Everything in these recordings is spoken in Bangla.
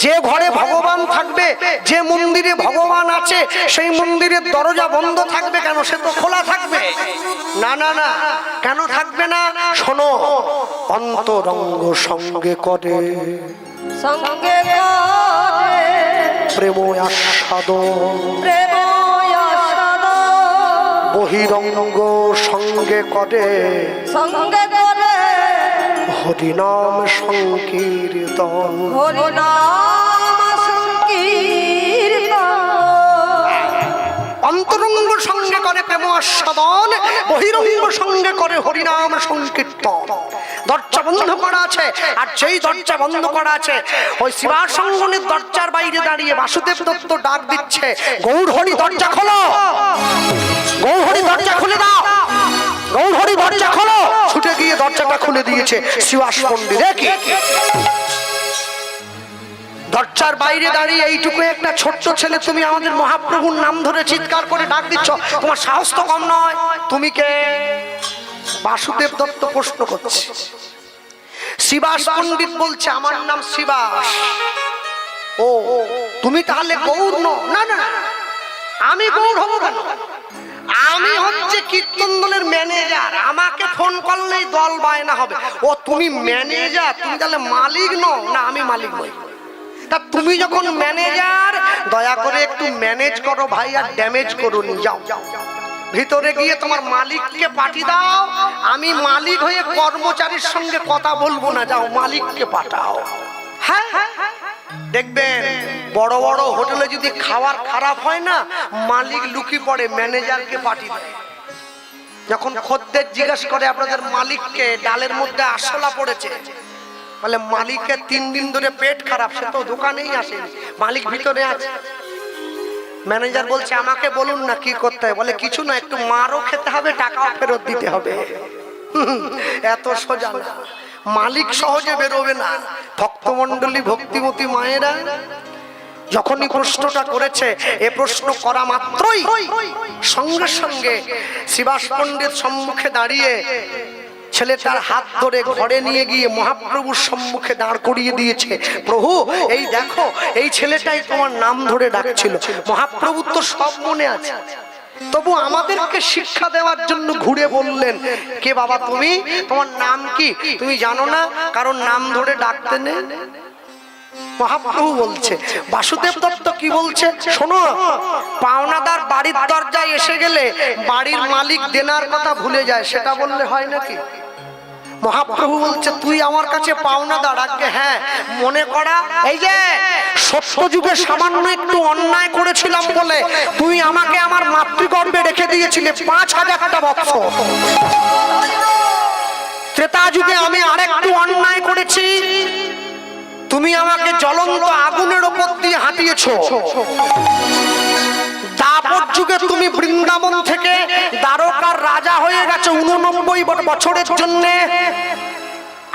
যে ঘরে ভগবান থাকবে, যে মন্দিরে ভগবান আছে, সেই মন্দিরের দরজা বন্ধ থাকবে কেন? সে তো খোলা থাকবে। না না না, কেন থাকবে না? শোনো, অন্তরঙ্গ সঙ্গে করে সঙ্গে করে প্রেম আস্বাদ, প্রেম আস্বাদ, বহিরঙ্গ সঙ্গে করে সঙ্গে করে হরিনাম সংকীর্তন। হরিনাম সংকীর্তন। অন্তরঙ্গ সঙ্গে করে প্রেম আস্বাদন, বহিরঙ্গ সঙ্গে করে হরিনাম সংকীর্তন। দরজা বন্ধ করা আছে, আর যেই দরজা বন্ধ করা আছে ওই শিবাসঙ্গনের দরজার বাইরে দাঁড়িয়ে বাসুদেব দত্ত ডাক দিচ্ছে, গৌর হরি দরজা খোলো, গৌর হরি দরজা খুলে দাও, গৌর হরি দরজা খোলো। ছুটে গিয়ে দরজাটা খুলে দিয়েছে শিবাস পণ্ডিত। দেখি দরজার বাইরে দাঁড়িয়ে এইটুকু একটা ছোট্ট ছেলে, তুমি আমাদের মহাপ্রভুর নাম ধরে চিৎকার করে ডাক দিচ্ছ, তোমার সাহস তো কম নয়। তুমি কে? বাসুদেব দত্ত প্রশ্ন করছে। শিবাস পণ্ডিত বলছে, আমার নাম শিবাস। ও, তুমি তাহলে গৌর নও? না না, আমি গৌর হবো কেন? আমি হচ্ছে কীর্তন দলের ম্যানেজার, আমাকে ফোন করলেই দল বায়না হবে। ও, তুমি ম্যানেজার, তুমি তাহলে মালিক নও? না, আমি মালিক নই। তা তুমি যখন ম্যানেজার, দয়া করে একটু ম্যানেজ করো ভাই, আর ড্যামেজ করো নি। যাও ভিতরে গিয়ে তোমার মালিককে পাঠিয়ে দাও, আমি মালিক হয়ে কর্মচারীর সঙ্গে কথা বলবো না। যাও, মালিককে পাঠাও। হ্যাঁ, দেখবেন বড় বড় হোটেলে যদি খাবার খারাপ হয় না, মালিক লুকি পড়ে ম্যানেজারকে পাঠিয়ে দেয়। যখন খদ্দের জিজ্ঞাসা করে আপনাদের মালিককে ডালের মধ্যে আরশোলা পড়েছে, বলে মালিকের 3 দিন ধরে পেট খারাপ, সে তো দোকানেই আসেনি, মালিক ভিতরে আছে। ম্যানেজার বলছে, আমাকে বলুন না কি করতে হয়। বলে, কিছু না, একটু মারও খেতে হবে, টাকাও ফেরত দিতে হবে। এত সোজা না, মালিক সহজে বেরোবে না। ভক্তমণ্ডলী, ভক্তিমতী মায়েরা যখনই প্রশ্নটা করেছে, এ প্রশ্ন করা মাত্রই সঙ্গে সঙ্গে শিবাস পণ্ডিত সম্মুখে দাঁড়িয়ে ছেলেটার হাত ধরে ঘরে নিয়ে গিয়ে মহাপ্রভুর সম্মুখে দাঁড় করিয়ে দিয়েছে। প্রভু, এই দেখো, এই ছেলেটাই তোমার নাম ধরে ডাকছিল। মহাপ্রভুর তো সব মনে আছে, তবু আমাদেরকে শিক্ষা দেওয়ার জন্য ঘুরে বললেন, কে বাবা তুমি? তোমার নাম কি? তুমি জানো না কারণ নাম ধরে ডাকতে নেই? মহাপ্রভু বলছে, বাসুদেব দত্ত কি বলছে শোনো, পাওনাদার বাড়ির দরজায় এসে গেলে বাড়ির মালিক দেনার কথা ভুলে যায়, সেটা বললে হয় নাকি? মহাপ্রভু বলছে, তুই আমার কাছে পাওনাদার? আগে হ্যাঁ, মনে করা এই যে সত্য যুগে সামান্য একটু অন্যায় করেছিলাম বলে তুই আমাকে আমার মাতৃগর্ভে রেখে দিয়েছিলে 5000টা বছর। ত্রেতা যুগে আমি আরেকটু অন্যায় করেছি, তুমি আমাকে জ্বলন্ত আগুনের উপর দিয়ে হাঁটিয়েছো। দাপর যুগে তুমি বৃন্দাবন থেকে দ্বারকার রাজা হয়ে গেছো 89 বছরের জন্য।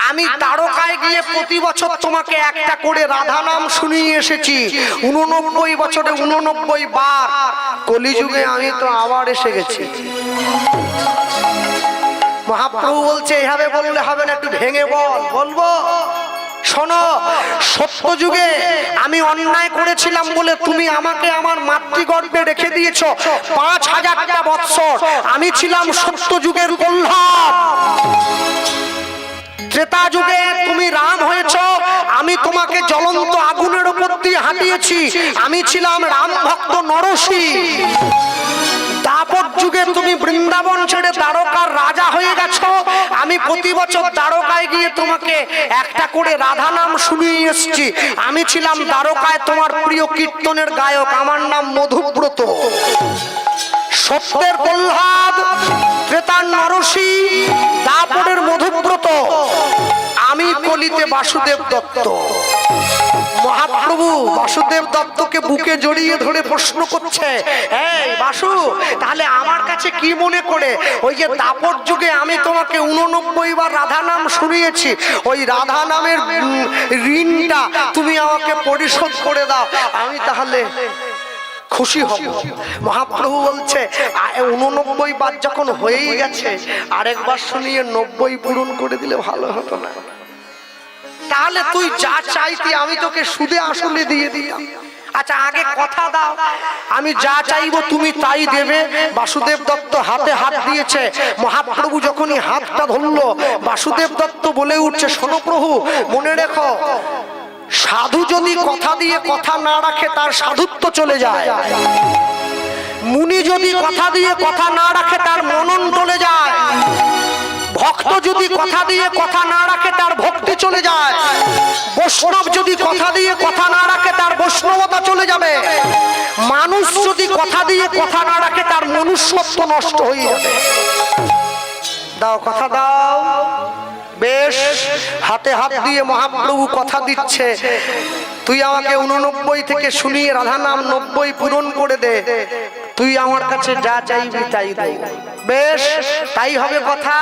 আমি দ্বারকায় গিয়ে প্রতি বছর তোমাকে একটা করে রাধা নাম শুনিয়ে এসেছি 89 বছরে 89 বার। কলিযুগে আমি তো আবার এসে গেছি। মহাপ্রভু বলছে, এভাবে বললে হবে না, একটু ভেঙে বল। বলবো, শোনো, সত্য যুগে আমি অন্যায় করেছিলাম বলে তুমি আমাকে আমার মাতৃগর্ভে রেখে দিয়েছো 5000টা বৎসর। আমি ছিলাম সত্য যুগের প্রহ্লাদ। ত্রেতা যুগে তুমি রাম হয়েছো, আমি তোমাকে জ্বলন্ত আগুনের উপর দিয়ে হাঁটিয়েছি, আমি ছিলাম রাম ভক্ত নরসি। দাপর যুগে তুমি বৃন্দাবন ছেড়ে দ্বারকার রাজা হয়ে গেছো, আমি প্রতি বছর দ্বারকায় গিয়ে তোমাকে একটা করে রাধা নাম শুনিয়ে এসেছি। আমি ছিলাম দ্বারকায় তোমার প্রিয় কীর্তনের গায়ক, আমার নাম মধুব্রত। সত্যের প্রহ্লাদ, ত্রেতার নরসি, দাপরের মধুব্রত, আমি কলিতে বাসুদেব দত্ত। মহাপ্রভু বাসুদেব দত্তকে বুকে জড়িয়ে ধরে প্রশ্ন করছে, এই বাসু, তাহলে আমার কাছে কি মনে করে ওই যে দাপর যুগে আমি তোমাকে 89 বার রাধা নাম শুনিয়েছি, ওই রাধা নামের ঋণটা তুমি আমাকে পরিশোধ করে দাও, আমি তাহলে খুশি হব। মহাপ্রভু বলছে, 89 বার যখন হয়েই গেছে, আরেকবার শুনিয়ে 90 পূরণ করে দিলে ভালো হতো না? তাহলে তুই যা চাইতি আমি তোকে সুদে আসলে দিয়ে দিলাম। আচ্ছা আগে কথা দাও, আমি যা চাইবো তুমি তাই দেবে। বাসুদেব দত্ত হাতে হাত দিয়েছে। মহাপ্রভু যখনই হাতটা ধরলো, বাসুদেব দত্ত বলে উঠছে, শোনো প্রভু, মনে রেখো, সাধু যদি কথা দিয়ে কথা না রাখে তার সাধুত্ব চলে যায়, মুনি যদি কথা দিয়ে কথা না রাখে তার মনন চলে যায়, ভক্ত যদি কথা দিয়ে কথা না রাখে তার ভক্তি চলে যায়, বৈষ্ণব যদি কথা দিয়ে কথা না রাখে তার বৈষ্ণবতা চলে যাবে, মানুষ যদি কথা দিয়ে কথা না রাখে তার মনুষ্যত্ব নষ্ট হয়ে যাবে। দাও কথা দাও। বেশ, হাতে হাত দিয়ে মহাপ্রভু কথা দিচ্ছে, তুই আমাকে 89 থেকে শুনিয়ে রাধা নাম 90 পূরণ করে দে, তুই আমার কাছে যা চাইবি তাই দে। বেশ, তাই হবে কথা।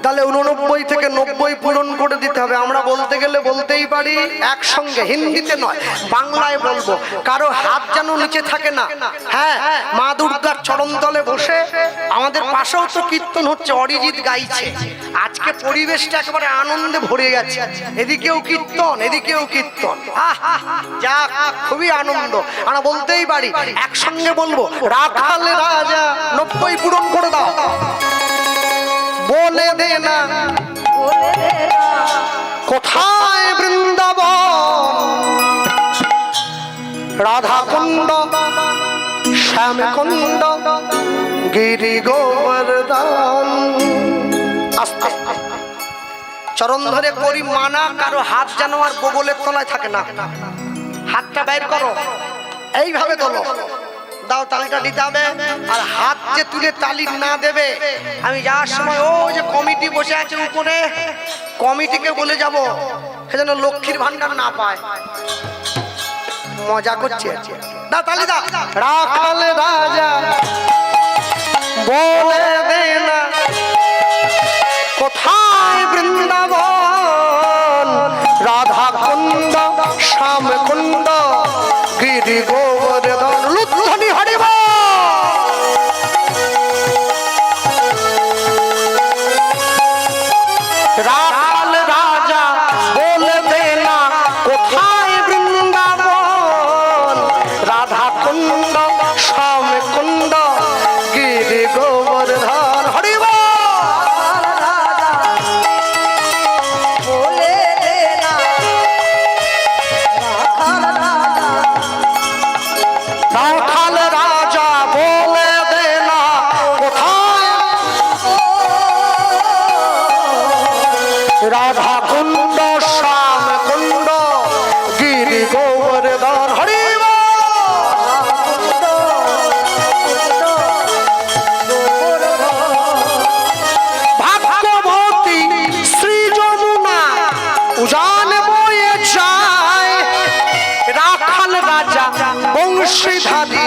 তাহলে 89 থেকে 90 পূরণ করে দিতে হবে। আমরা বলতে গেলে বলতেই পারি একসঙ্গে, হিন্দিতে নয় বাংলায় বলবো, কারো হাত যেন নিচে থাকে না। হ্যাঁ, মা দুর্গার চরণতলে বসে আমাদের পাশেও তো কীর্তন হচ্ছে, অরিজিৎ গাইছে। আজকে পরিবেশটা একেবারে আনন্দে ভরে গেছে, এদিকেও কীর্তন এদিকেও কীর্তন, যাক খুবই আনন্দ। আমরা বলতেই পারি একসঙ্গে বলবো, রাখাল রাজা 90 পূরণ করে দাও, বলে দে না কোথায় বৃন্দাবন, রাধা কুণ্ড শ্যাম কুণ্ড গিরি গোবর্ধন। আস্তে চরণ ধরে করি মানা, কারো হাত যেন আর বগলের তলায় থাকে না। হাতটা বের করো, এইভাবে তোলো, দাও, তালিটা দিতে হবে। আর হাত যে তুলে তালি না দেবে, আমি যাওয়ার সময় ও যে কমিটি বসে আছে উপরে, কমিটিকে বলে যাব সেজন্য লক্ষ্মীর ভান্ডার না পায়। মজা করছে, দাও তালি দাও। রাখাল রাজা বলে দে না কোথায় বৃন্দাবন, রাধা কুণ্ড শ্যাম কুণ্ড গিরি গোবর্ধন। লুধ্বনি হরিব। রাখাল রাজা বলে দে না কোথায় বৃন্দাবন, রাধা কুণ্ড শ্যাম কুণ্ড গিরি গোবর্ধন। হরিব। রাখাল রাজা বলে দে না কোথায়, রাধা কুণ্ড শ্যাম কুণ্ড গিরি গোবর্ধন। হরিব। ভাগ্যবতী শ্রী যমুনা উজান বয়ে যায়, রাখাল রাজা বংশীধারী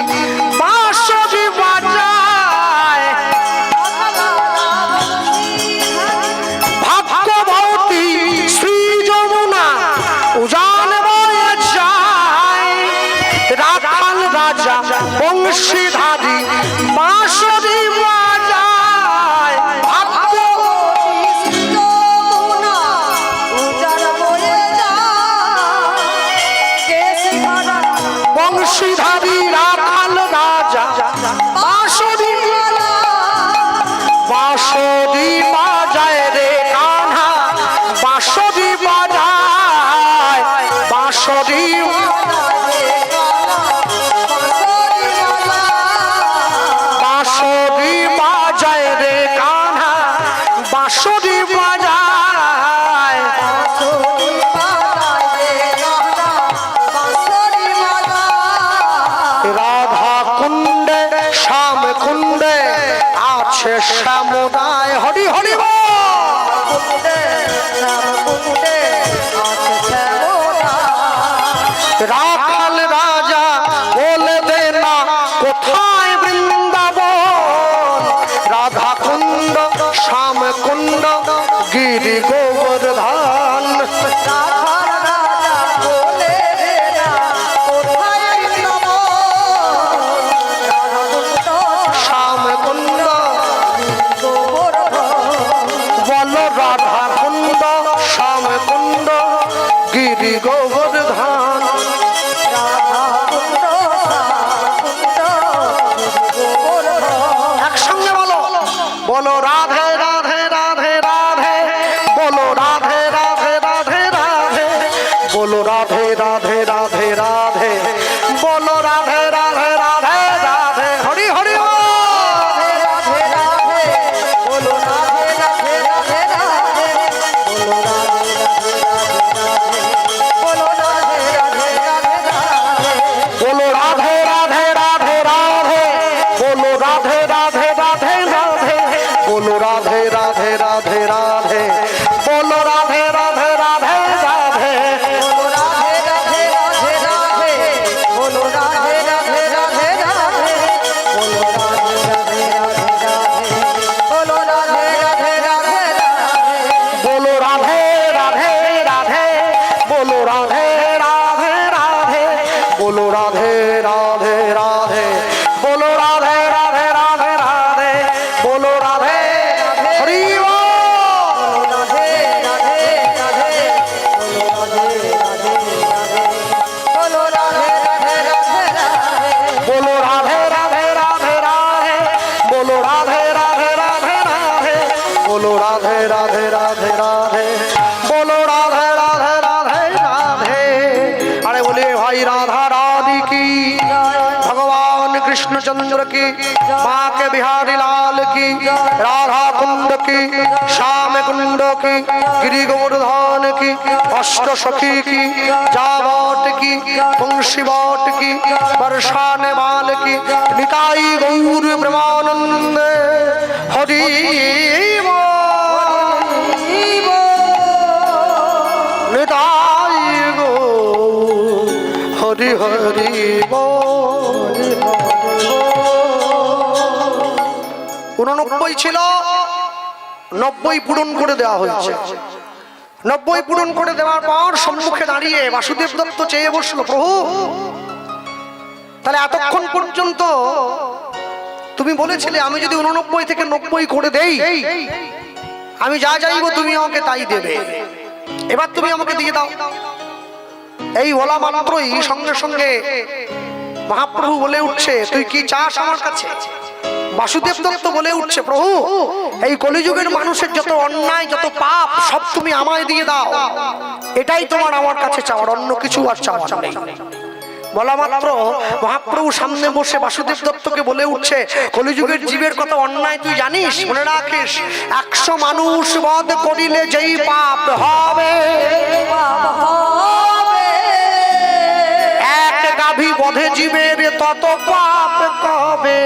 বাঁশি বাজায়। ভাগ্যবতী শ্রী যমুনা উজান বয়ে যায়, রাখাল রাজা বংশীধারী বাঁশি বাজায়। বংশীধারী রাখাল রাজা বাঁশি বাঁশি বাজায় রে কান্হা, বাঁশি বাজায়, বাঁশি বাঁশি বাজায় রে কান্হা, বাঁশি বাজায়। রাধা কুণ্ডে শ্যাম কুণ্ডে আছে শ্যামদায়। হরি হরি বল। রাখাল রাজা বলে দে না কোথায় বৃন্দাবন, রাধা কুণ্ড শ্যাম কুণ্ড গিরি গোবর্ধন। শ্যাম কুণ্ড বলো, রাধা কুণ্ড শ্যাম কুণ্ড রাধে রাধে রাধে বলো রাধে রাধে রাধে রাধে হরি হরি বল। রাধে রাধে বলো রাধে রাধে রাধে রাধে বলো রাধে রাধে রাধে বলো রাধে রাধে রাধে রাধে বলো রাধে রাধে রাধে রাধে বলো রাধে রাধে রাধে রাধে বলো রাধে রাধে রাধে রাধে বলো রাধে রাধে রাধে রাধে বলো রাধে রাধে রাধে রাধে বলো রাধে রাধে রাধে বলো রাধে রাধে রাধে বলো রাধে রাধে রাধে বলো রাধে রাধে রাধে রাধে বলো রাধে হরি বল। রাধে রাধে রাধে বলো রাধে রাধে রাধে রাধে বলো রাধে রাধে রাধে রাধে বলো রাধে রাধে রাধে রাধে বলো রাধে রাধে রাধে রাধে বলো রাধে রাধে রাধে রাধে। আরে বলে ভাই রাধা রানী কি भगवान कृष्णचंद्र की माँ के बिहारी लाल की राधा कुंड की श्याम कुंड की गिरी गोवर्धन की अष्ट सखी की जावट की वंशी बट की बरसाने वाल की निताई गौर ब्रह्मानंद हरि निताई गौर हरि हरि बोल। 89 ছিল 90 পূরণ করে দেওয়া হয়েছে। 90 পূরণ করে দেওয়ার পর সম্মুখে দাঁড়িয়ে বাসুদেব দত্ত চেয়ে বসলো, প্রভু তাহলে এতক্ষণ পর্যন্ত তুমি বলেছিলে আমি যদি 89 থেকে 90 করে দেই আমি যা চাইবো তুমি আমাকে তাই দেবে, এবার তুমি আমাকে দিয়ে দাও। এই বলা মাত্রই সঙ্গে সঙ্গে মহাপ্রভু বলে উঠছে, তুই কি চাস আমার কাছে? বাসুদেব দত্ত বলে উঠছে, প্রভু এই কলিযুগের মানুষের যত অন্যায় যত পাপ সব তুমি আমায় দিয়ে দাও, এটাই তোমার আমার কাছে চাওয়ার, অন্য কিছু আর চাওয়ার নেই। বলা মাত্র মহাপ্রভু সামনে বসে বাসুদেব দত্তকে বলে উঠছে, কলিযুগের জীবের কত অন্যায় তুই জানিস? মনে রাখিস 100 মানুষ বধ করিলে যেই পাপ হবে, এক গাভী বধে জীবের তত পাপ কবে।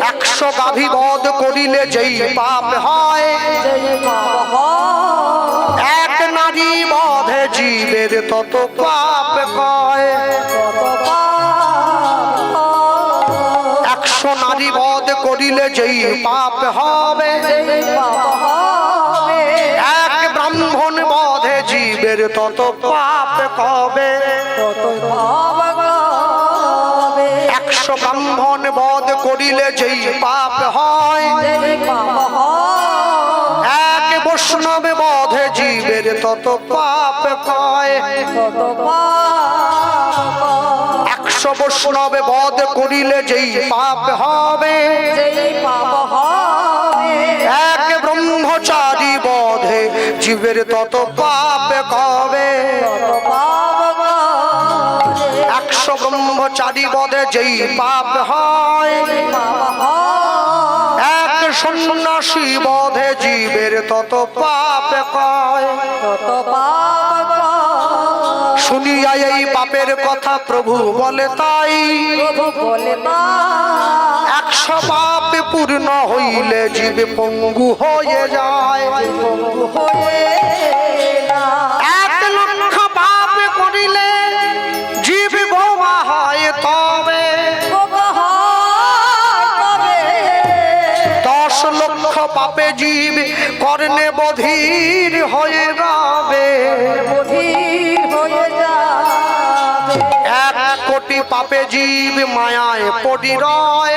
100 গাভী বধ করিলে যেই পাপ হয়, এক নারী বধে জীবের তত পাপ কয়। 100 নারী বধ করিলে যেই পাপ হবে, এক ব্রাহ্মণ বধে জীবের তত পাপ কবে। 100 ব্রাহ্মণ বধ করিলে যেই পাপ হয়, এক বৈষ্ণব বধে জীবের তত পাপ কয়। 100 বৈষ্ণব বধ করিলে যেই পাপ হবে, এক ব্রহ্মচারী বধে জীবের তত পাপ কবে। 100 ব্রহ্মচারী বধে যেই পাপ হয়, এক সন্ন্যাসী বধে জীবের তত পাপ কয়। শুনিয়া এই পাপের কথা প্রভু বলে তাই, 100 পাপ পূর্ণ হইলে জীব পঙ্গু হয়ে যায়। 1 লক্ষ পাপ করিলে জীব বোবা হয় তবে, 10 লক্ষ পাপে জীব কর্ণে বধির হয়ে যাবে। 1 কোটি পাপে জীব মায়ায় পড়ি রয়,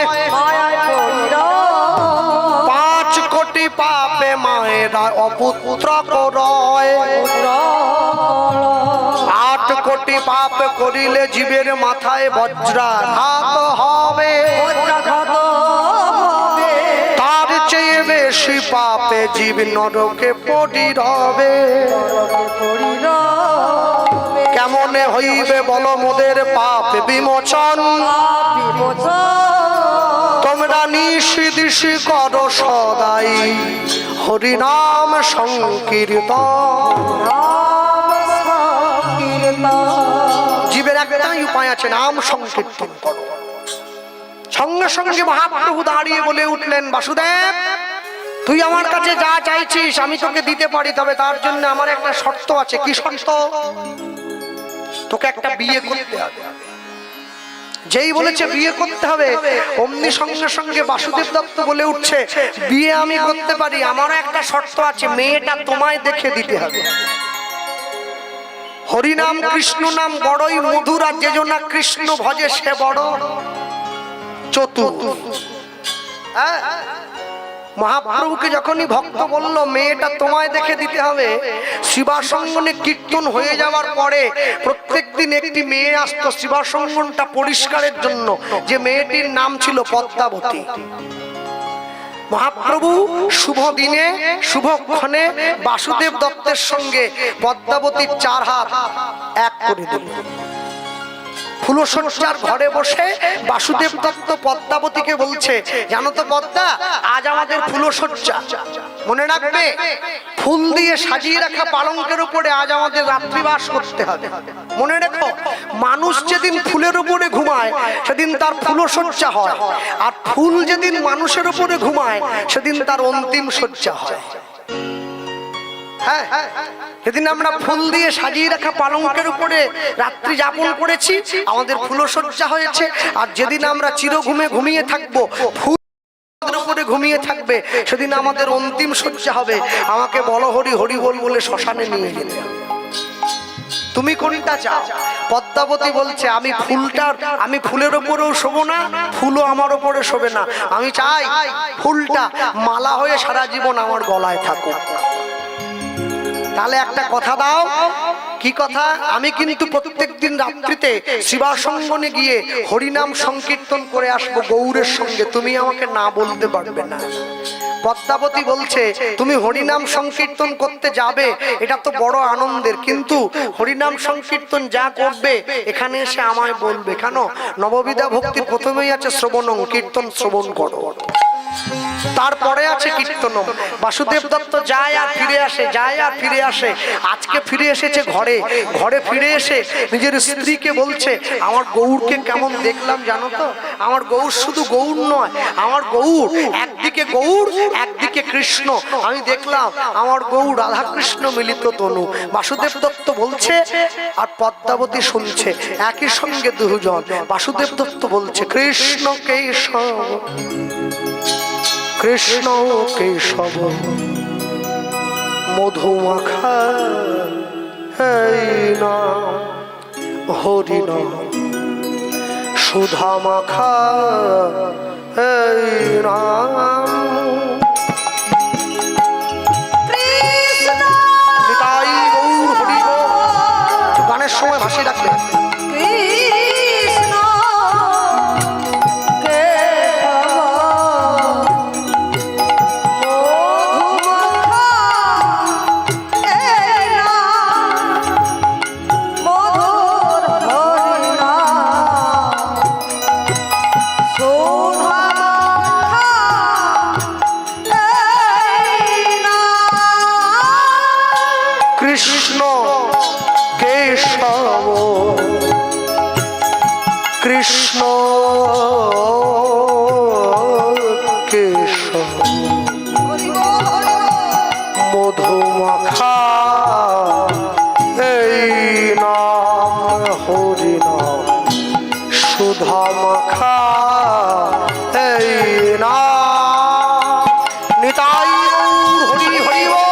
5 কোটি পাপে মায়েরা অপুত্র করয়। 8 কোটি পাপ করিলে জীবের মাথায় বজ্রাঘাত হবে, তার চেয়ে বেশ বেশি পাপে জীব নরকে পড়ি রবে। কেমনে হইবে বল মোদের পাপ বিমোচন, তোমরা নিশি করো সদাই হরিনাম সংকীর্তন। জীবের একটাই উপায় আছে, নাম সংকীর্তন করো। সঙ্গে সঙ্গে মহাপ্রভু দাঁড়িয়ে বলে উঠলেন, বাসুদেব তুই আমার কাছে যা চাইছিস আমি তোকে দিতে পারি, তবে তার জন্য আমার একটা শর্ত আছে। কি শর্ত? তোকে একটা বিয়ে করতে হবে। যেই বলেছে বিয়ে করতে হবে, অমনি সঙ্গে সঙ্গে বাসুদেব দত্ত বলে উঠছে, বিয়ে আমি করতে পারি, আমারও একটা শর্ত আছে, মেয়েটা তোমায় দেখে দিতে হবে। হরিনাম কৃষ্ণ নাম বড়ই মধুর, আর যে জনা কৃষ্ণ ভজে সে বড় চতুর। মহাপ্রভুকে যখনই ভক্ত বলল মেয়েটা তোমায় দেখে দিতে হবে, শিবাসঙ্গনে কীর্তন হয়ে যাওয়ার পরে প্রত্যেকদিন একটি মেয়ে আসতো শিবাসঙ্গনটা পরিষ্কারের জন্য, যে মেয়েটির নাম ছিল পদ্মাবতী। মহাপ্রভু শুভ দিনে শুভক্ষণে বাসুদেব দত্তের সঙ্গে পদ্মাবতীর 4 হাত এক করে দিল। ফুলসজ্জার ঘরে বসে বাসুদেব দত্ত পদ্মাবতীকে বলছে, জানো তো পদ্মা, আজ আমাদের ফুলসজ্জা, মনে রাখবে ফুল দিয়ে সাজিয়ে রাখা পালঙ্কের উপরে আজ আমাদের রাত্রিবাস করতে হবে। মনে রেখো, মানুষ যেদিন ফুলের উপরে ঘুমায় সেদিন তার ফুলসজ্জা হয়, আর ফুল যেদিন মানুষের উপরে ঘুমায় সেদিন তার অন্তিম সজ্জা হয়। হ্যাঁ, সেদিন আমরা ফুল দিয়ে সাজিয়ে রাখা পালঙ্কের উপরে রাত্রি যাপন করেছি, আমাদের ফুলসজ্জা হয়েছে। আর যেদিন আমরা চিরঘুমে ঘুমিয়ে থাকবো, ফুল উপরে ঘুমিয়ে থাকবে, সেদিন আমাদের অন্তিম সজ্জা হবে। আমাকে বলো হরি হরি বল বলে শ্মশানে নিয়ে যেতে হবে। তুমি কোনটা চাও? পদ্মাবতী বলছে, আমি ফুলের উপরেও শোবো না, ফুলও আমার উপরে শোবে না, আমি চাই ফুলটা মালা হয়ে সারা জীবন আমার গলায় থাকুক। তাহলে একটা কথা দাও। কি কথা? আমি কিন্তু প্রত্যেকদিন রাত্রিতে শিবাসঙ্গনে গিয়ে হরিনাম সংকীর্তন করে আসবো গৌরের সঙ্গে, তুমি আমাকে না বলতে পারবে না। পদ্মাবতী বলছে, তুমি হরিনাম সংকীর্তন করতে যাবে, এটা তো বড় আনন্দের, কিন্তু হরিনাম সংকীর্তন যা করবে এখানে এসে আমায় বলবে। কেন? নববিধা ভক্তির প্রথমেই আছে শ্রবণং, কীর্তন শ্রবণ করো, তারপরে আছে কীর্তন। বাসুদেব দত্ত যায় আর ফিরে আসে, যায় আর ফিরে আসে। আজকে ফিরে এসেছে ঘরে, ঘরে ফিরে এসে নিজের স্ত্রীকে বলছে, আমার গৌরকে কেমন দেখলাম জানো তো? আমার গৌর শুধু গৌর নয়, আমার গৌর একদিকে গৌর একদিকে কৃষ্ণ, আমি দেখলাম আমার গৌর রাধা কৃষ্ণ মিলিত তনু। বাসুদেব দত্ত বলছে আর পদ্মাবতী শুনছে, একই সঙ্গে দুজন। বাসুদেব দত্ত বলছে, কৃষ্ণ কেশব কৃষ্ণ কেশব মধুমাখা হরি নাম সুধা মাখা নাম। নিতাই গৌর হরি গো। গানের সময় ভাসিয়ে রাখবে। কৃষ্ণ কেশব কৃষ্ণ কেশব মধুমাখা এই নাম হরি নাম সুধা মাখা এই নাম। নিতাই হরি হরি বল।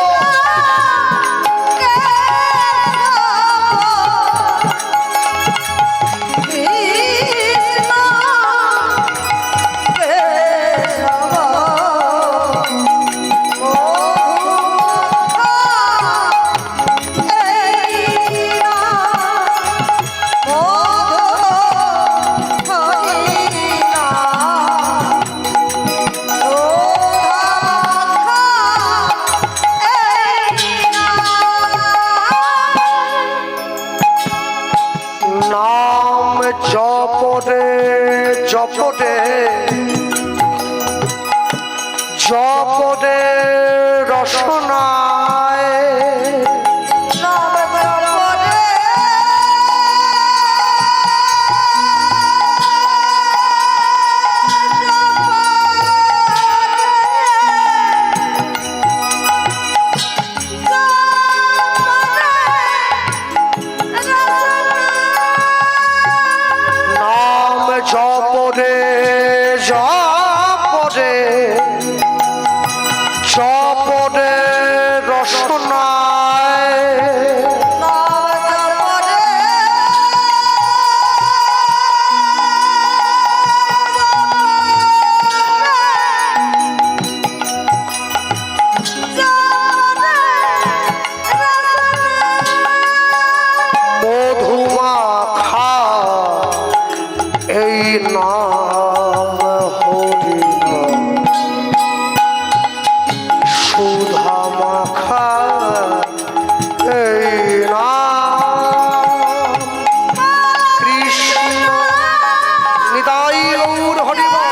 জপরে জপরে রসনায় নাম জপরে নাম জপরে জপরে জপরে রসনায় মধুমাখা এই নাম হরি নাম সুধা মাখা এই নাম কৃষ্ণ নিতাই গৌর হরি বল।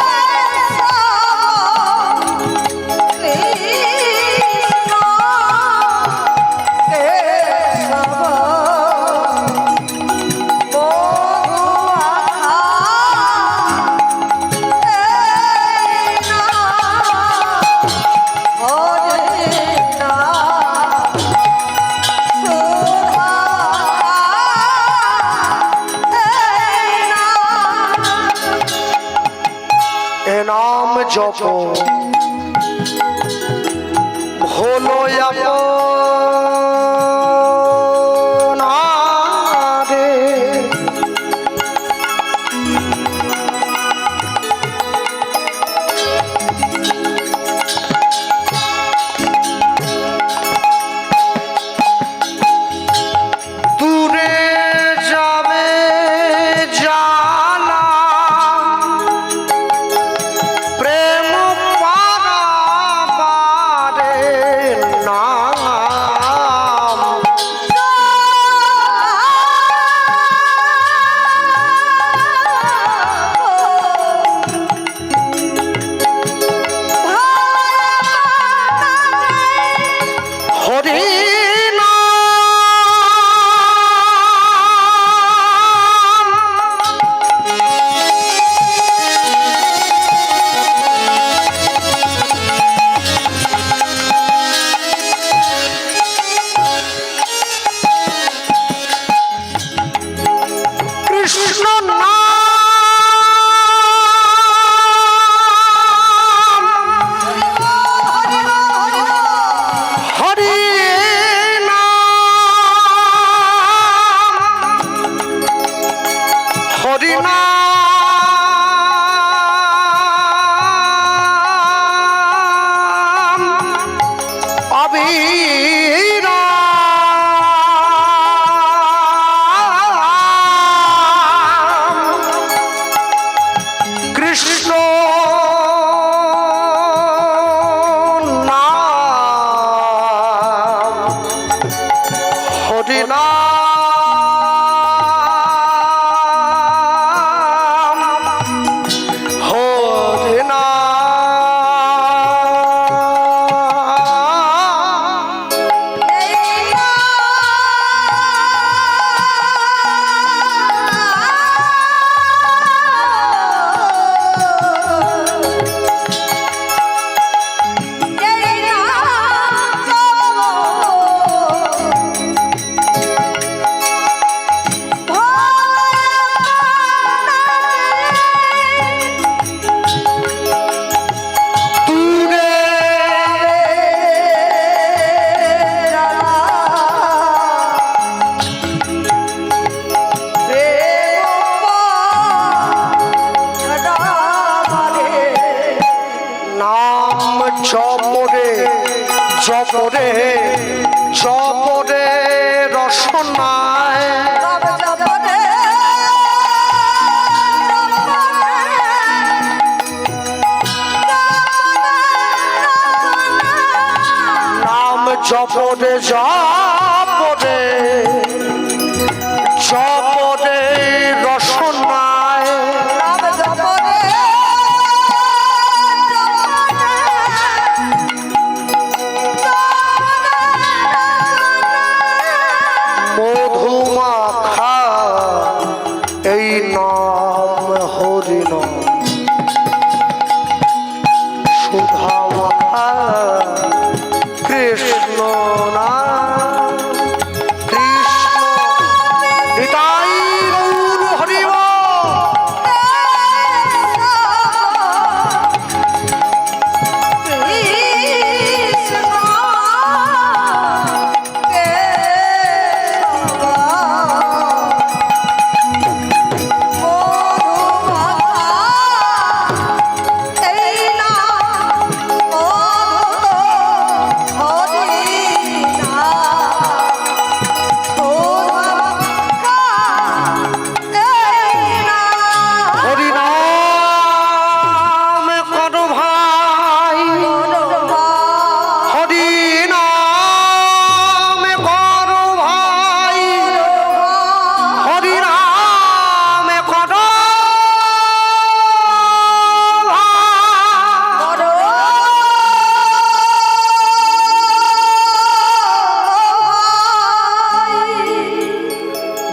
এ নাম জপ হলো আপনারে দূরে যাবে জানা প্রেম পারাবারে নাম হরি কৃষ্ণ নাম হরি নাম হরি নাম অবিরাম কৃষ্ণ নাম হরি নাম হরি নাম দূরে নাম জপরে জপরে জপরে রসনায় নাম জপরে জপরে জপরে রসনায় নাম জপরে মধুমাখা এই নাম হরিণ সুধা মাখা কৃষ্ণ নাম কৃষ্ণ নিতাই গৌর হরি বল।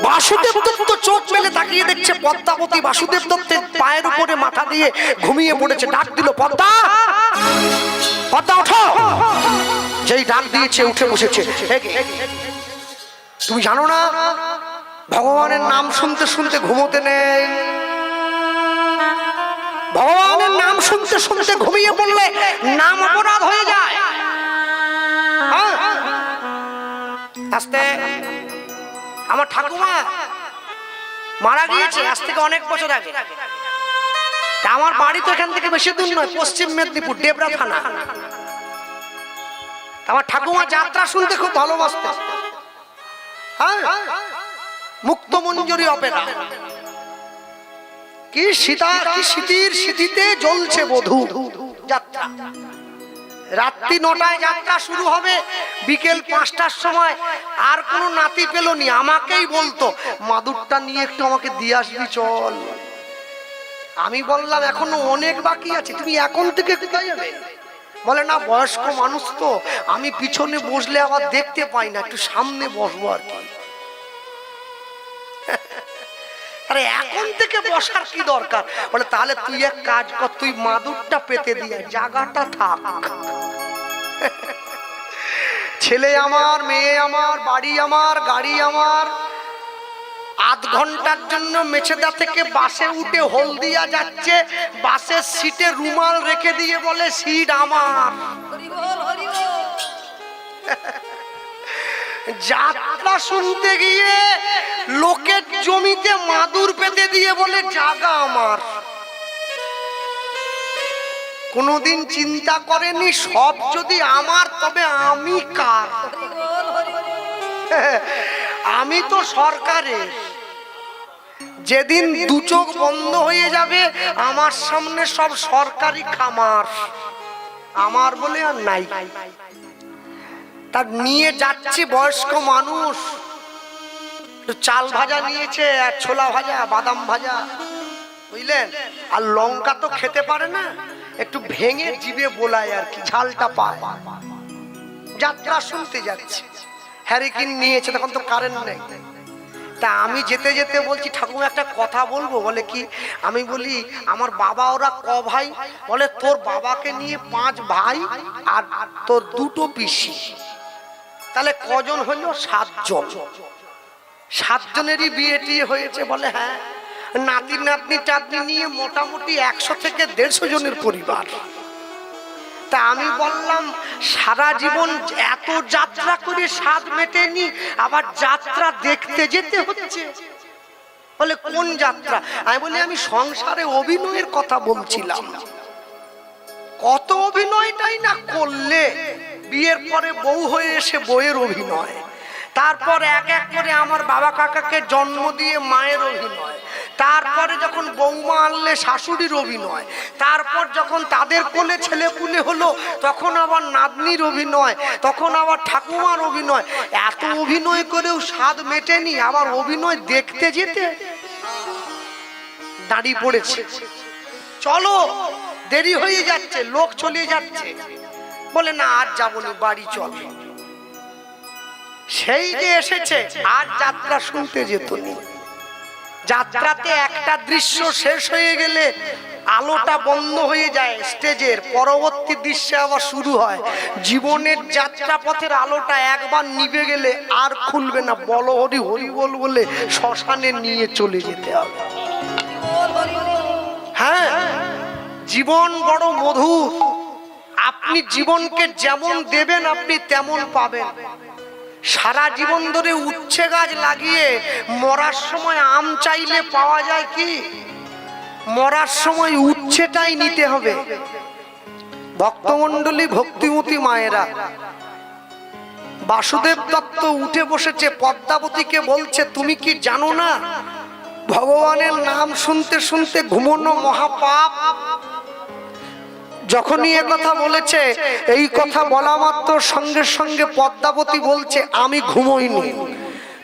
বাসুদেব দত্ত চোখ মেলে তাকিয়ে দেখছে পদ্মাবতী বাসুদেব দত্তের পায়ের উপরে মাথা দিয়ে ঘুমিয়ে পড়েছে। ডাক দিল, পদ্মা, পদ্মা ওঠো। যেই ডাক দিয়েছে উঠে বসেছে। তুমি জানো না ভগবানের নাম শুনতে শুনতে ঘুমোতে নেই? ভগবানের নাম শুনতে শুনতে ঘুমিয়ে পড়লে নাম অপরাধ হয়ে যায়। আস্তে, আমার ঠাকুমা মারা গিয়েছে আজ থেকে অনেক বছর আগে। আমার বাড়ি তো এখান থেকে বেশি দূর নয়, পশ্চিম মেদিনীপুর, ডেবরা থানা। আমার ঠাকুমা যাত্রা শুনতে খুব ভালোবাসত। মুক্তমঞ্জরি অপেরা, কি সীতা, কি স্মৃতির স্মৃতিতে জ্বলছে বধূ যাত্রা। রাত্রি 9টায় যাত্রা শুরু হবে, বিকেল 5টার সময় আর কোনো নাতি পেলনি, আমাকেই বলতো মাদুরটা নিয়ে একটু আমাকে দিয়ে আসবি চল। আমি বললাম এখনো অনেক বাকি আছে, তুমি এখন থেকে কোথায় যাবে? বলে না বয়স্ক মানুষ তো, আমি পিছনে বসলে আবার দেখতে পাই না, একটু সামনে বসবো আর কি। আরে এখন থেকে বসার কি দরকার? বলে তাহলে তুই এক কাজ কর, তুই মাদুরটা পেতে দিয়ে জায়গাটা থাক। ছেলে আমার, মেয়ে আমার, বাড়ি আমার, গাড়ি আমার। আধ ঘন্টার জন্য মেছেদা থেকে বাসে উঠে হলদিয়া যাচ্ছে, বাসের সিটে রুমাল রেখে দিয়ে বলে সিট আমার। যাত্রা শুনতে গিয়ে লোকের জমিতে মাদুর পেতে দিয়ে বলে জায়গা আমার। কোনদিন চিন্তা করেনি সব যদি আমার তবে আমি কার? আমি তো সরকারের। যেদিন দু চোখ বন্ধ হয়ে যাবে আমার সামনে সব সরকারি খামার, আমার বলে আর নাই। তার নিয়ে যাচ্ছি বয়স্ক মানুষ, চাল ভাজা নিয়েছে, আর ছোলা ভাজা, বাদাম ভাজা, বুঝলেন? আর লঙ্কা তো খেতে পারে না, একটু ভেঙে জিভে বোলায় আর কি, ঝালটা পায়। যাত্রা শুনতে যাচ্ছে, হ্যারিকেন নিয়েছে, তখন তো কারেন্ট নেই। তা আমি যেতে যেতে বলছি ঠাকুমা একটা কথা বলবো। বলে কি? আমি বলি আমার বাবা ওরা ক ভাই? বলে তোর বাবাকে নিয়ে 5 ভাই আর তোর 2টো পিসি, তাহলে কজন হলো? 7 জন। 7 জনেরই বিয়ে টিয়ে হয়েছে? বলে হ্যাঁ। নাতি নাতনি টাতনি নিয়ে মোটামুটি 100 থেকে 150 জনের পরিবার। তা আমি বললাম সারা জীবন এত যাত্রা করে স্বাদ মেটেনি, আবার যাত্রা দেখতে যেতে হচ্ছে। বলে কোন যাত্রা? আমি বলি আমি সংসারে অভিনয়ের কথা বলছিলাম। কত অভিনয়টাই না করলে, বিয়ের পরে বউ হয়ে এসে বউয়ের অভিনয়, তারপর এক এক করে আমার বাবা কাকাকে জন্ম দিয়ে মায়ের অভিনয়, তারপরে যখন বৌমা আনলে শাশুড়ির অভিনয়, তারপর যখন তাদের কোলে ছেলে পুলে হলো তখন আবার নাতনির অভিনয়, তখন আবার ঠাকুমার অভিনয়। এত অভিনয় করেও স্বাদ মেটেনি, আবার অভিনয় দেখতে যেতে দাঁড়িয়ে পড়েছে। চলো, দেরি হয়ে যাচ্ছে, লোক চলে যাচ্ছে। বলে না আর যাবো না, বাড়ি চল। সেই যে এসেছে আর যাত্রা শুনতে যেত না। যাত্রাতে একটা দৃশ্য শেষ হয়ে গেলে আলোটা বন্ধ হয়ে যায়, স্টেজের পরবর্তী দৃশ্যে আবার শুরু হয়। জীবনের যাত্রাপথের আলোটা একবার নিভে গেলে আর খুলবে না। বল হরি হরি বল বলে শ্মশানে নিয়ে চলে যেতে হবে। হ্যাঁ, জীবন বড় মধুর। আপনি জীবনকে যেমন দেবেন আপনি তেমন পাবেন। সারা জীবন ধরে উচ্ছে গাছ লাগিয়ে মরার সময় আম চাইলে পাওয়া যায় কি? মরার সময় উচ্ছেটাই নিতে হবে। ভক্তমণ্ডলী, ভক্তিমতী মায়েরা, বাসুদেব দত্ত উঠে বসেছে, পদ্মাবতীকে বলছে তুমি কি জানো না ভগবানের নাম শুনতে শুনতে ঘুমোনো মহাপাপ। যখনই এ কথা বলেছে, এই কথা বলা মাত্র সঙ্গে সঙ্গে পদ্মাবতী বলছে আমি ঘুমোইনি।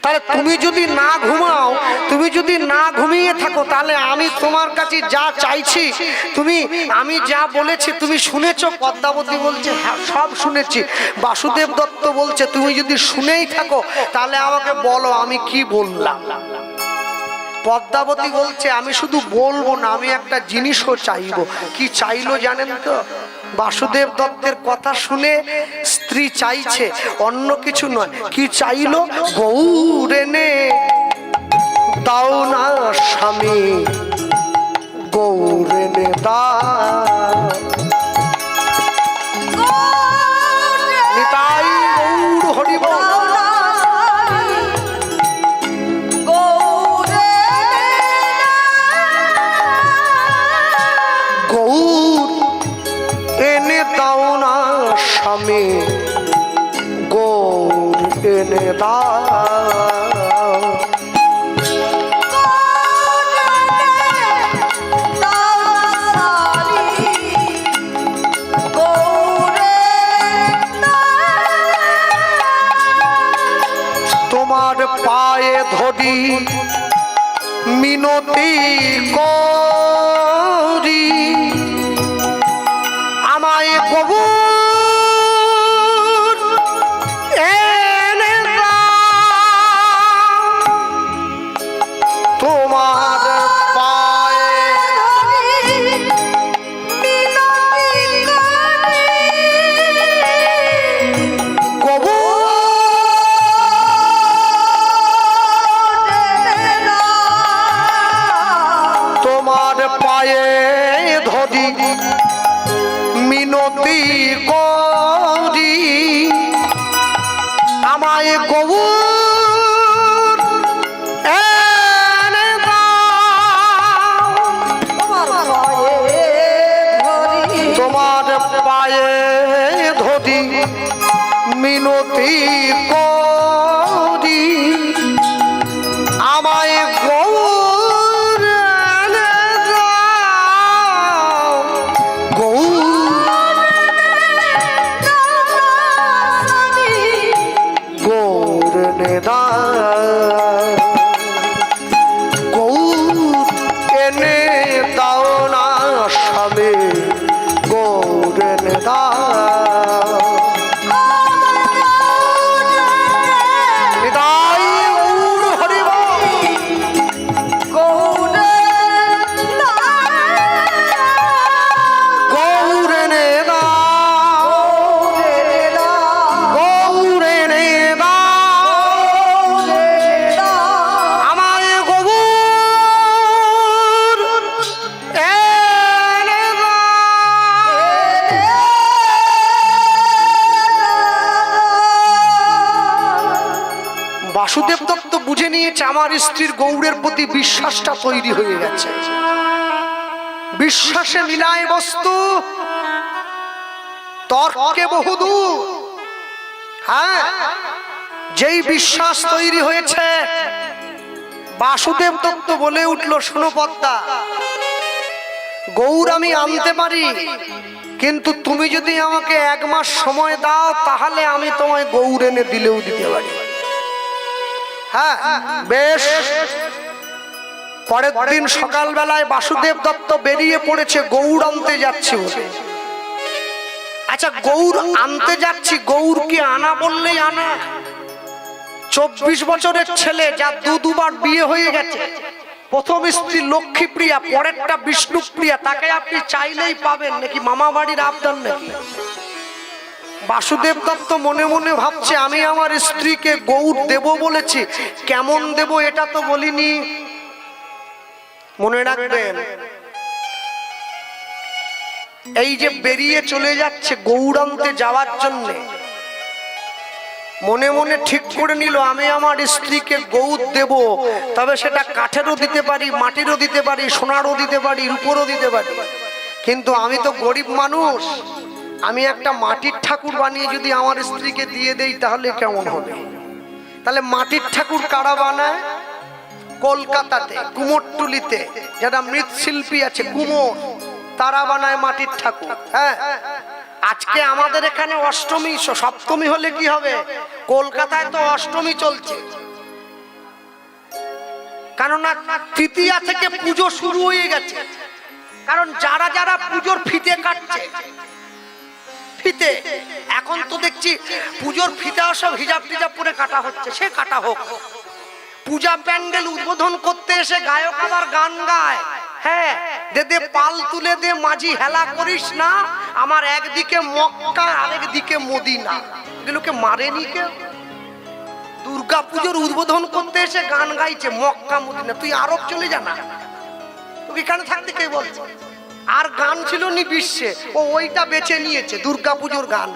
তাহলে তুমি যদি না ঘুমাও, তুমি যদি না ঘুমিয়ে থাকো, তাহলে আমি তোমার কাছে যা চাইছি, তুমি আমি যা বলেছি তুমি শুনেছো? পদ্মাবতী বলছে হ্যাঁ সব শুনেছি। বাসুদেব দত্ত বলছে তুমি যদি শুনেই থাকো তাহলে আমাকে বলো আমি কি বললাম। পদ্মাবতী বলছে আমি শুধু বলবো না, আমি একটা জিনিসও চাইবো। কি চাইলো জানেন তো? বাসুদেব দত্তের কথা শুনে স্ত্রী চাইছে অন্য কিছু নয়। কি চাইলো? গৌরেনে দাও না স্বামী, গৌরেনে দাও। নিতাই গৌর হরি বল। স্বামী গৌর এনে দাও। তোমার পায়ে ধরি মিনতি করি, আমায় কবু মিনতি করি, আমায় গৌর এনে দাও। তোমার পায়ে ধরি মিনতি করি, আমায় গৌর এনে দাও। গৌর এনে দাও, গৌর এনে দাও না স্বামী, গৌর এনে দাও। নিতাই গৌর হরি বল। গৌর এনে দাও, গৌর এনে দাও, আমায় গৌর এনে দাও। বাসুদেব দত্ত বুঝে নিয়েছে আমার স্ত্রীর গৌরের প্রতি বিশ্বাসটা তৈরি হয়ে গেছে। বিশ্বাসে মিলায় বস্তু, তর্কে বহুদূর। হ্যাঁ, যেই বিশ্বাস তৈরি হয়েছে, বাসুদেব দত্ত বলে উঠলো শোনো পদ্মা, গৌর আমি আনতে পারি, কিন্তু তুমি যদি আমাকে 1 মাস সময় দাও তাহলে আমি তোমায় গৌর এনে দিলেও দিতে পারি। হ্যাঁ বেশ। পরের দিন সকালবেলায় বাসুদেব দত্ত বেরিয়ে পড়েছে গৌর আনতে যাচ্ছে বলে। আচ্ছা, গৌর আনতে যাচ্ছি, গৌর কি আনা বললেই আনা? 24 বছরের ছেলে, যা দুবার বিয়ে হয়ে গেছে, প্রথম স্ত্রী লক্ষ্মীপ্রিয়া, পরেরটা বিষ্ণুপ্রিয়া, তাকে আপনি চাইলেই পাবেন নাকি মামা বাড়ির আবদার নাকি? বাসুদেব দত্ত মনে মনে ভাবছে, আমি আমার স্ত্রীকে গৌর দেব বলেছি, কেমন দেব এটা তো বলিনি। মনে রাখবেন, এই যে বেরিয়ে চলে যাচ্ছে গৌরান্তে যাওয়ার জন্য, মনে মনে ঠিক করে নিল আমি আমার স্ত্রীকে গৌর দেব, তবে সেটা কাঠেরও দিতে পারি, মাটিরও দিতে পারি, সোনারও দিতে পারি, রূপোরও দিতে পারি, কিন্তু আমি তো গরিব মানুষ, আমি একটা মাটির ঠাকুর বানিয়ে যদি আমার স্ত্রীকে দিয়ে দেই তাহলে কেমন হবে? তাহলে মাটির ঠাকুর কারা বানায়? কলকাতাতে কুমোরটুলিতে যারা মৃৎশিল্পী আছে, কুমোর, তারা বানায় মাটির ঠাকুর। হ্যাঁ, আজকে আমাদের এখানে অষ্টমী, সপ্তমী হলে কি হবে? কলকাতায় তো অষ্টমী চলছে, কেননা তৃতীয়া থেকে পুজো শুরু হয়ে গেছে। কারণ যারা যারা পুজোর ফিতে কাটছে, ফিতে এখন তো দেখছি পুজোর ফিতা সব হিজাব টিজাব করে কাটা হচ্ছে, সে কাটা হোক। পূজা প্যান্ডেল উদ্বোধন করতে এসে গায়ক আবার গান গায়, হ্যাঁ, দে দে পাল তুলে দে মাঝি, হেলা করিস না, আমার একদিকে মক্কা আরেকদিকে মদিনা। এগুলোকে মারেনি কেউ? দুর্গা পুজোর উদ্বোধন করতে এসে গান গাইছে মক্কা মদিনা, তুই আরব চলে যা না, তুই এখানে থাকতে কে বলছে? আর গান ছিল নি বিশ্বে, ও ওইটা বেছে নিয়েছে দুর্গা পুজোর গান,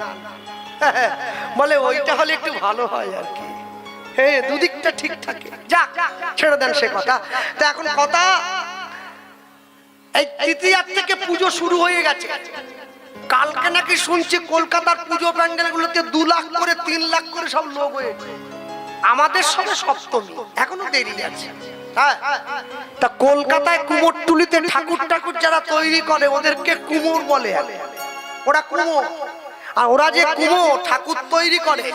বলে ওইটা হলে একটু ভালো হয় আর কি। হ্যাঁ, দুদিকটা ঠিক থাকে, যাক ছেড়ে দেন সে কথা। তা এখন কথা, এই তৃতীয়ার থেকে পুজো শুরু হয়ে গেছে। কালকে নাকি শুনছি কলকাতার পুজো প্যান্ডেল গুলোতে 2 লাখ করে 3 লাখ করে সব লোক হয়েছে। আমাদের সঙ্গে সপ্তমী এখনো দেরি আছে। হ্যাঁ, তা কলকাতায় কুমোরটুলিতে ঠাকুর ঠাকুর যারা তৈরি করে ওদেরকে কুমোর বলে। ওরা কুমোর, আর ওরা যে কুমোর ঠাকুর তৈরি করে,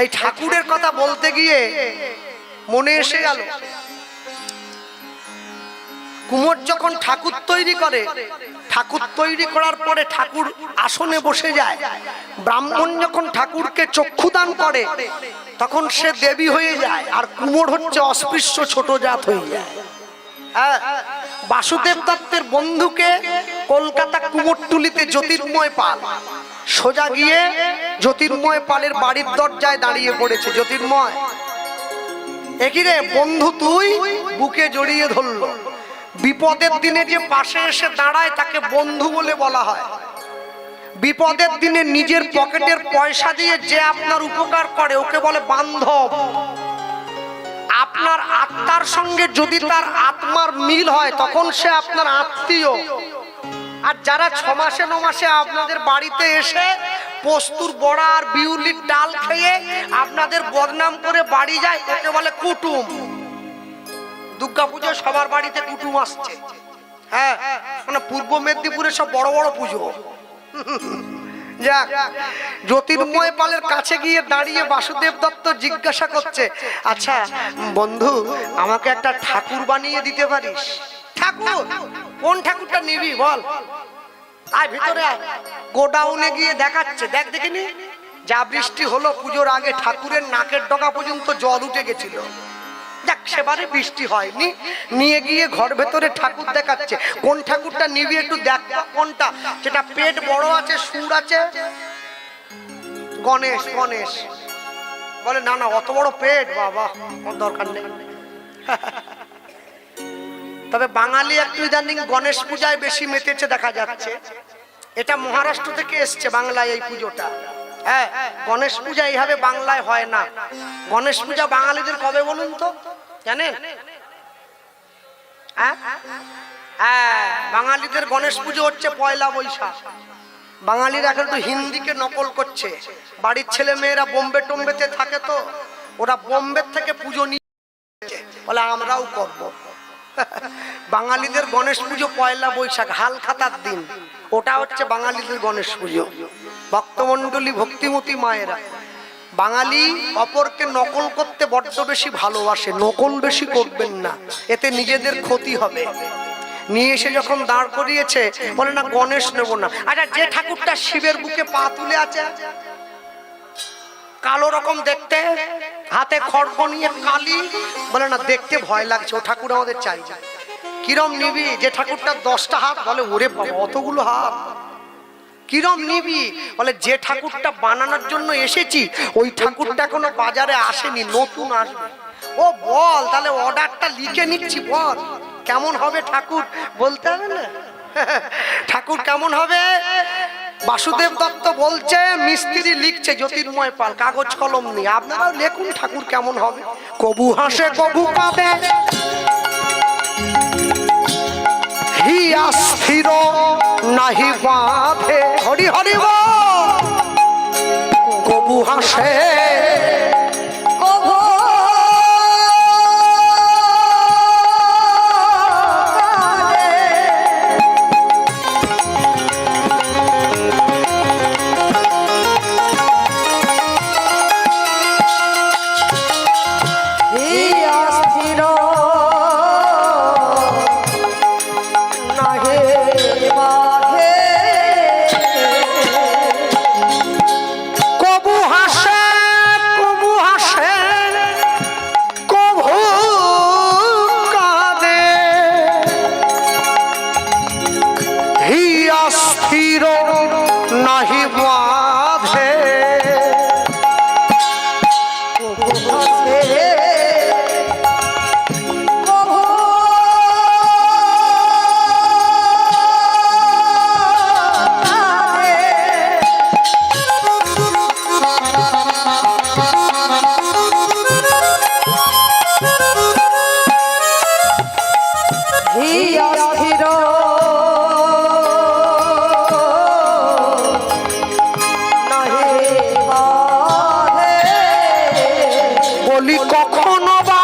এই ঠাকুরের কথা বলতে গিয়ে মনে এসে গেল, কুমোর যখন ঠাকুর তৈরি করে, ঠাকুর তৈরি করার পরে ঠাকুর আসনে বসে যায়, ব্রাহ্মণ যখন ঠাকুরকে চক্ষুদান করে তখন সে দেবী হয়ে যায়, আর কুমোর হচ্ছে অস্পৃশ্য ছোট জাত হয়ে যায়। বাসুদেব দত্তের বন্ধুকে কলকাতা কুমোরটুলিতে জ্যোতির্ময় পাল, সোজা গিয়ে জ্যোতির্ময় পালের বাড়ির দরজায় দাঁড়িয়ে পড়েছে। জ্যোতির্ময়, একই রে বন্ধু তুই, বুকে জড়িয়ে ধরল। বিপদের দিনে যে পাশে এসে দাঁড়ায় তাকে বন্ধু বলে বলা হয়। বিপদের দিনে নিজের পকেটের পয়সা দিয়ে যে আপনার উপকার করে ওকে বলে বান্ধব। আপনার আত্মার সঙ্গে যদি তার আত্মার মিল হয় তখন সে আপনার আত্মীয়। আর যারা 6 মাসে 9 মাসে আপনাদের বাড়িতে এসে পোস্তুর বড়া আর বিউলির ডাল খেয়ে আপনাদের বদনাম করে বাড়ি যায় ওকে বলে কুটুম। দুর্গা পুজো সবার বাড়িতে কুটুম আসছে। হ্যাঁ, মানে পূর্ব মেদিনীপুরে সব বড় বড় পুজো। যাক, জ্যোতির্ময় পালের কাছে গিয়ে দাঁড়িয়ে বাসুদেব দত্ত জিজ্ঞাসা করছে, আচ্ছা বন্ধু, আমাকে একটা ঠাকুর বানিয়ে দিতে পারিস? ঠাকুর? কোন ঠাকুরটা নিবি বল? আয় ভিতরে আয়। গোডাউনে গিয়ে দেখাচ্ছে, দেখ দেখিনি, যা বৃষ্টি হলো পুজোর আগে ঠাকুরের নাকের ডগা পর্যন্ত জল উঠে গেছিল। যাক, সেবারে বৃষ্টি হয়নি। নিয়ে গিয়ে ঘর ভেতরে ঠাকুর দেখাচ্ছে। কোন ঠাকুরটা নিবি একটু দেখ, কোনটা যেটা পেট বড় আছে, সুর আছে? গণেশ। গণেশ বলে না না, অত বড় পেট বাবা দরকার নেই। তবে বাঙালি একটু ইদানিং গণেশ পূজায় বেশি মেতেছে দেখা যাচ্ছে। এটা মহারাষ্ট্র থেকে এসছে বাংলায় এই পুজোটা। হ্যাঁ, গণেশ পূজা এইভাবে বাংলায় হয় না। গণেশ পূজা বাঙালিদের কবে বলুন তো, জানেন? হ্যাঁ, বাঙালিদের গণেশ পুজো হচ্ছে 1 বৈশাখ। বাঙালিরা এখন তো হিন্দিকে নকল করছে। বাড়ির ছেলে মেয়েরা বোম্বে টোম্বেতে থাকে, তো ওরা বোম্বে থেকে পুজো নিয়ে বলে আমরাও করব। বাঙালিদের গণেশ পুজো 1 বৈশাখ, হালখাতার দিন। ওটা হচ্ছে বাঙালিদের গণেশ পুজো। ভক্তমণ্ডলী, ভক্তিমতী মায়েরা, বাঙালি অপরকে নকল করতে বড্ড বেশি ভালোবাসে। নকল বেশি করবেন না, এতে নিজেদের ক্ষতি হবে। নিয়ে এসে যখন দাঁড় করিয়েছে বলে না গণেশ নেব না। আচ্ছা, যে ঠাকুরটা শিবের বুকে পা তুলে আছে কালো রকম দেখতে, হাতে খড়গ নিয়ে কালি, বলে না দেখতে ভয় লাগছে, ও ঠাকুর আমাদের চাই। কিরম নিবি? যে ঠাকুরটা 10টা হাত, বলে ওরে বাবা অতগুলো হাত। কিরম নিবি? বলে যে ঠাকুরটা বানানোর জন্য এসেছি ওই ঠাকুরটা এখনো বাজারে আসেনি, নতুন আসবে। ও বল তাহলে অর্ডারটা লিখে নিচ্ছি, বল কেমন হবে ঠাকুর, বলতে হবে না? ঠাকুর কেমন হবে? বাসুদেব দত্ত বলছে, মিস্ত্রি লিখছে জ্যোতির্ময় পাল, কাগজ কলম নিয়ে। আপনারাও লেখুন ঠাকুর কেমন হবে। কবু হাসে কবু কাঁদে, হিয়া স্থির নাহি বাঁধে। হরি হরি বল। কবু হাসে কবু নাহি বাঁধে। বলি কখনো বা